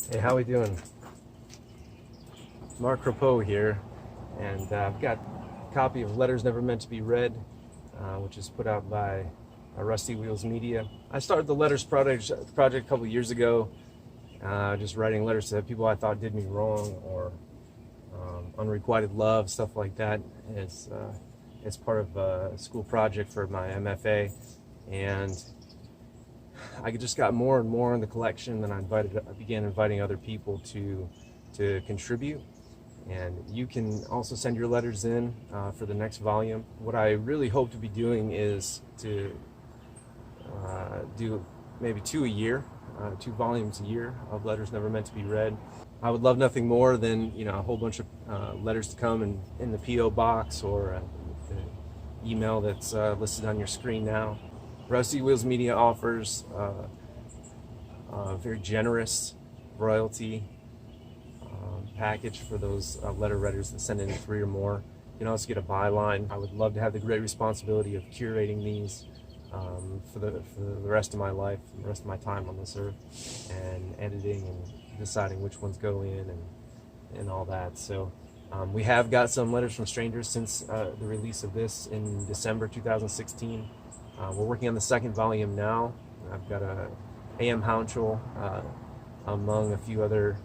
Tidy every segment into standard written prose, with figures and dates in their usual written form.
Hey, how we doing? Marc Crepeaux here, and I've got a copy of Letters Never Meant to Be Read, which is put out by rustywheelsmedia. I started the Letters project a couple years ago, just writing letters to people I thought did me wrong, or unrequited love, stuff like that. It's part of a school project for my MFA, and I just got more and more in the collection. Then I began inviting other people to contribute. And you can also send your letters in for the next volume. What I really hope to be doing is to do maybe two volumes a year of Letters Never Meant to Be Read. I would love nothing more than a whole bunch of letters to come in the P.O. box, or the email that's listed on your screen now. Rusty Wheels Media offers a very generous royalty package for those letter writers that send in 3 or more. You can also get a byline. I would love to have the great responsibility of curating these for the rest of my life, the rest of my time on this earth, and editing and deciding which ones go in and all that. So we have got some letters from strangers since the release of this in December 2016. We're working on the 2nd volume now. I've got A.M. Hounchel, among a few other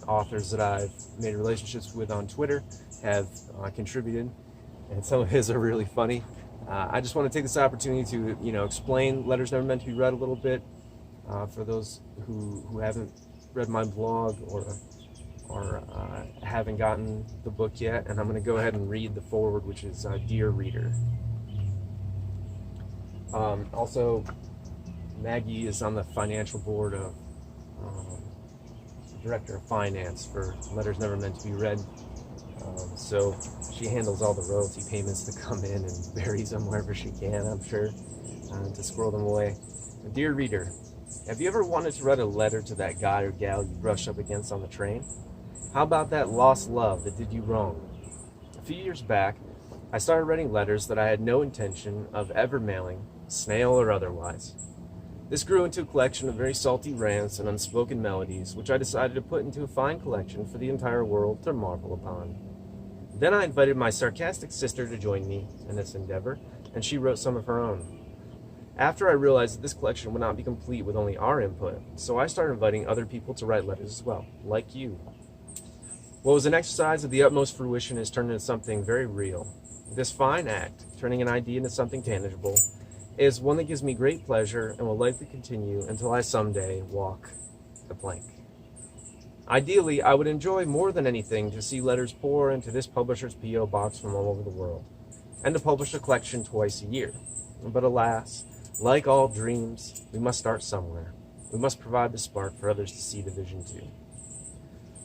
authors that I've made relationships with on Twitter, have contributed, and some of his are really funny. I just want to take this opportunity to explain Letters Never Meant to Be Read a little bit for those who haven't read my blog or haven't gotten the book yet. And I'm going to go ahead and read the foreword, which is Dear Reader. Also, Maggie is on the financial board of Director of Finance for Letters Never Meant to Be Read. So she handles all the royalty payments that come in and buries them wherever she can, I'm sure, to squirrel them away. Dear Reader, have you ever wanted to write a letter to that guy or gal you brush up against on the train? How about that lost love that did you wrong? A few years back, I started writing letters that I had no intention of ever mailing, snail or otherwise. This grew into a collection of very salty rants and unspoken melodies, which I decided to put into a fine collection for the entire world to marvel upon. Then I invited my sarcastic sister to join me in this endeavor, and she wrote some of her own. After I realized that this collection would not be complete with only our input, so I started inviting other people to write letters as well, like you. What was an exercise of the utmost fruition has turned into something very real. This fine act, turning an idea into something tangible, is one that gives me great pleasure and will likely continue until I someday walk the plank. Ideally, I would enjoy more than anything to see letters pour into this publisher's P.O. box from all over the world, and to publish a collection twice a year. But alas, like all dreams, we must start somewhere. We must provide the spark for others to see the vision too.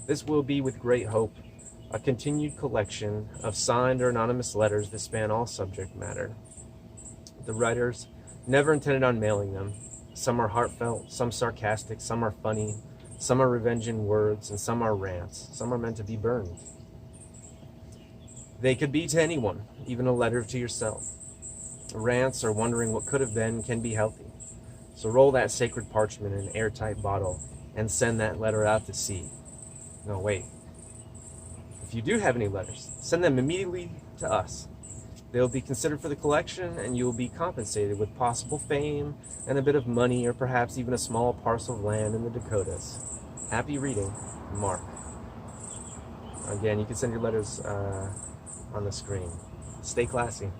This will be, with great hope, a continued collection of signed or anonymous letters that span all subject matter. The writers never intended on mailing them. Some are heartfelt, some sarcastic, some are funny, some are revenge in words, and some are rants. Some are meant to be burned. They could be to anyone, even a letter to yourself. Rants or wondering what could have been can be healthy. So roll that sacred parchment in an airtight bottle and send that letter out to sea. No, wait. If you do have any letters, send them immediately to us. They will be considered for the collection, and you will be compensated with possible fame and a bit of money, or perhaps even a small parcel of land in the Dakotas. Happy reading, Marc. Again, you can send your letters on the screen. Stay classy.